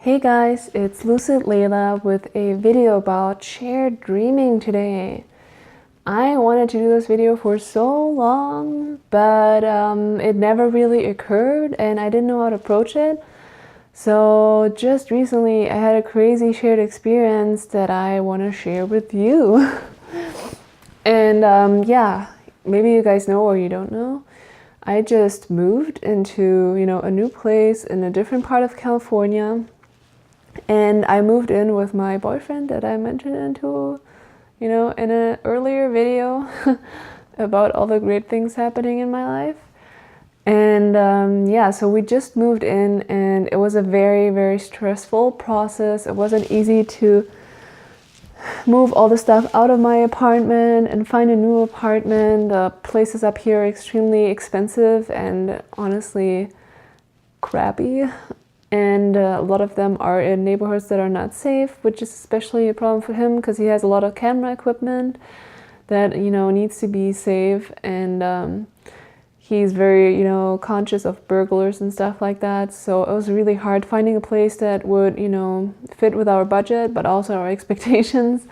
Hey guys, it's Lucid Layla with a video about shared dreaming today. I wanted to do this video for so long, but it never really occurred and I didn't know how to approach it. So just recently I had a crazy shared experience that I want to share with you. And yeah, maybe you guys know or you don't know. I just moved into, a new place in a different part of California. And I moved in with my boyfriend that I mentioned in an earlier video about all the great things happening in my life. And yeah, so we just moved in and it was a very, very stressful process. It wasn't easy to move all the stuff out of my apartment and find a new apartment. The places up here are extremely expensive and honestly crappy. And a lot of them are in neighborhoods that are not safe, which is especially a problem for him because he has a lot of camera equipment that, needs to be safe. And he's very, conscious of burglars and stuff like that. So it was really hard finding a place that would, fit with our budget, but also our expectations.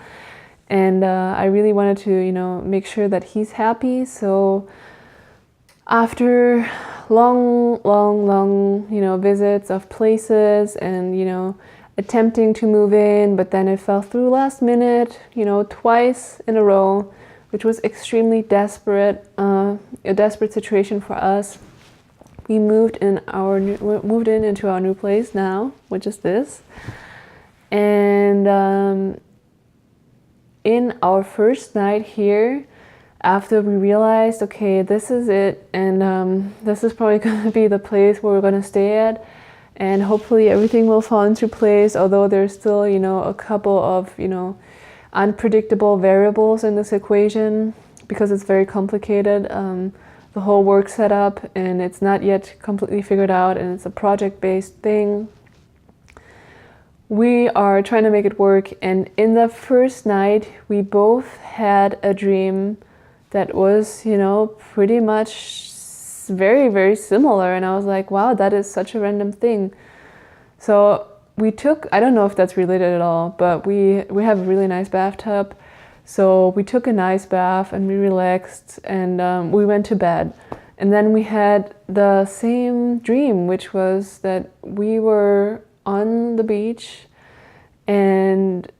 And I really wanted to, make sure that he's happy. So after long, visits of places and, attempting to move in, but then it fell through last minute, twice in a row, which was extremely desperate, a desperate situation for us. We moved into our new place now, which is this. And in our first night here, after we realized, okay, this is it, and this is probably going to be the place where we're going to stay at, and hopefully everything will fall into place, although there's still, a couple of, unpredictable variables in this equation, because it's very complicated, the whole work setup, and it's not yet completely figured out, and it's a project-based thing. We are trying to make it work, and in the first night, we both had a dream that was, pretty much very, very similar. And I was like, wow, that is such a random thing. So we took, I don't know if that's related at all, but we have a really nice bathtub. So we took a nice bath and we relaxed and we went to bed. And then we had the same dream, which was that we were on the beach and,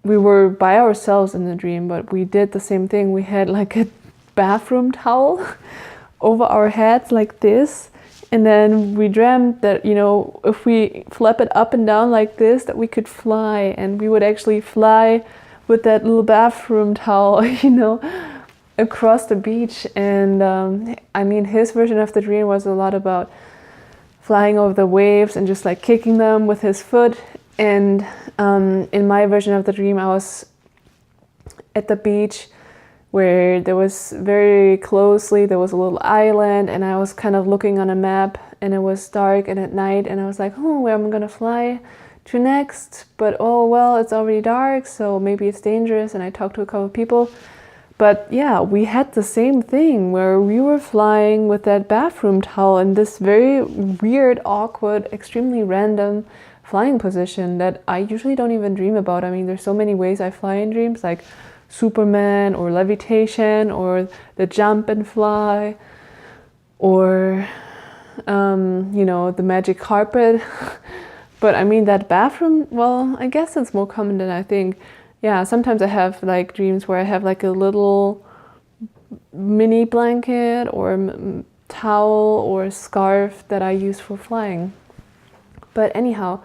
we were by ourselves in the dream, but we did the same thing. We had like a bathroom towel over our heads like this. And then we dreamt that, if we flap it up and down like this, that we could fly. And we would actually fly with that little bathroom towel, across the beach. And his version of the dream was a lot about flying over the waves and just like kicking them with his foot. And in my version of the dream, I was at the beach where there was there was a little island, and I was kind of looking on a map, and it was dark and at night, and I was like, where am I gonna fly to next? But oh well, it's already dark, so maybe it's dangerous. And I talked to a couple of people. But yeah, we had the same thing where we were flying with that bathroom towel in this very weird, awkward, extremely random flying position that I usually don't even dream about. I mean, there's so many ways I fly in dreams, like Superman or levitation or the jump and fly or, the magic carpet. But I mean, that bathroom, well, I guess it's more common than I think. Yeah, sometimes I have like dreams where I have like a little mini blanket or towel or scarf that I use for flying. But anyhow,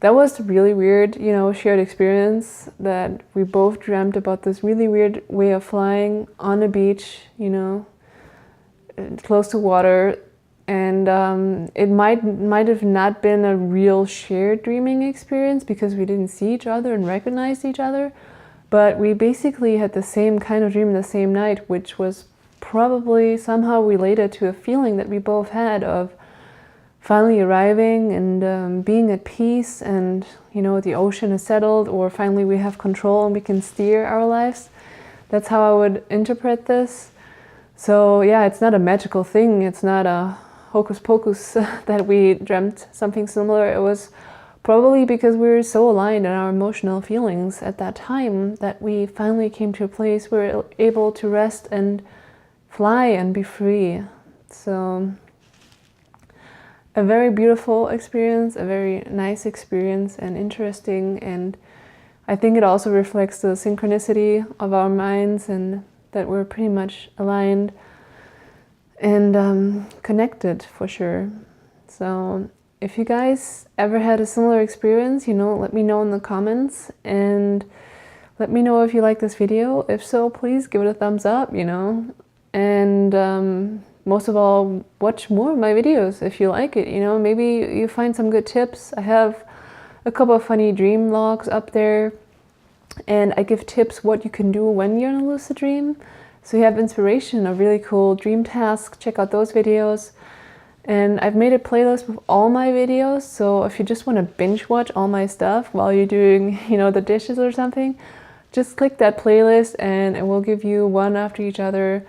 that was really weird, shared experience that we both dreamt about this really weird way of flying on a beach, close to water. And it might have not been a real shared dreaming experience because we didn't see each other and recognize each other. But we basically had the same kind of dream the same night, which was probably somehow related to a feeling that we both had of finally arriving and being at peace, and the ocean is settled, or finally we have control and we can steer our lives. That's how I would interpret this. So yeah, it's not a magical thing. It's not a hocus pocus that we dreamt something similar. It was probably because we were so aligned in our emotional feelings at that time that we finally came to a place where we were able to rest and fly and be free. So a very beautiful experience, a very nice experience and interesting, and I think it also reflects the synchronicity of our minds and that we're pretty much aligned and connected for sure. So if you guys ever had a similar experience, let me know in the comments, and let me know if you like this video. If so, please give it a thumbs up, and most of all, watch more of my videos if you like it. Maybe you find some good tips. I have a couple of funny dream logs up there, and I give tips what you can do when you're in a lucid dream. So you have inspiration of really cool dream tasks. Check out those videos. And I've made a playlist with all my videos. So if you just want to binge watch all my stuff while you're doing, the dishes or something, just click that playlist and it will give you one after each other.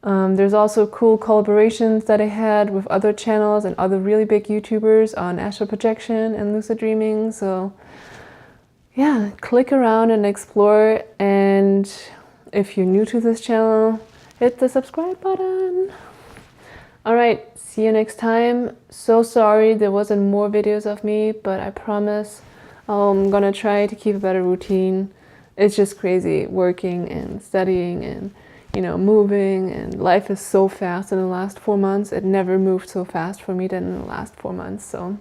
There's also cool collaborations that I had with other channels and other really big YouTubers on astral projection and lucid dreaming. So yeah, click around and explore. And if you're new to this channel, hit the subscribe button. All right, see you next time. So sorry there wasn't more videos of me, but I promise I'm gonna try to keep a better routine. It's just crazy working and studying and moving, and life is so fast in the last 4 months. It never moved so fast for me than in the last 4 months. So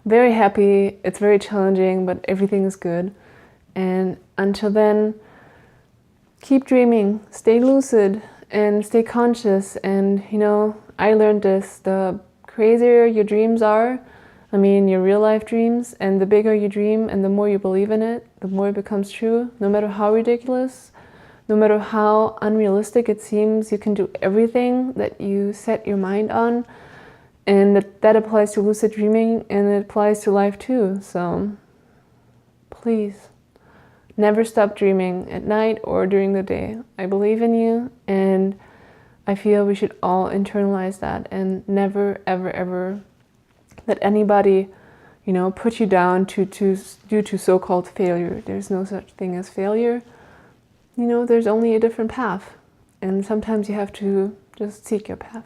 very happy. It's very challenging, but everything is good. And until then, keep dreaming, stay lucid, and stay conscious. And I learned this: the crazier your dreams are, your real life dreams, and the bigger you dream and the more you believe in it, the more it becomes true. No matter how ridiculous, no matter how unrealistic it seems, you can do everything that you set your mind on. And that applies to lucid dreaming, and it applies to life too. So please, never stop dreaming at night or during the day. I believe in you, and I feel we should all internalize that and never, ever, ever let anybody, put you down due to so-called failure. There's no such thing as failure. There's only a different path, and sometimes you have to just seek your path.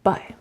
Bye.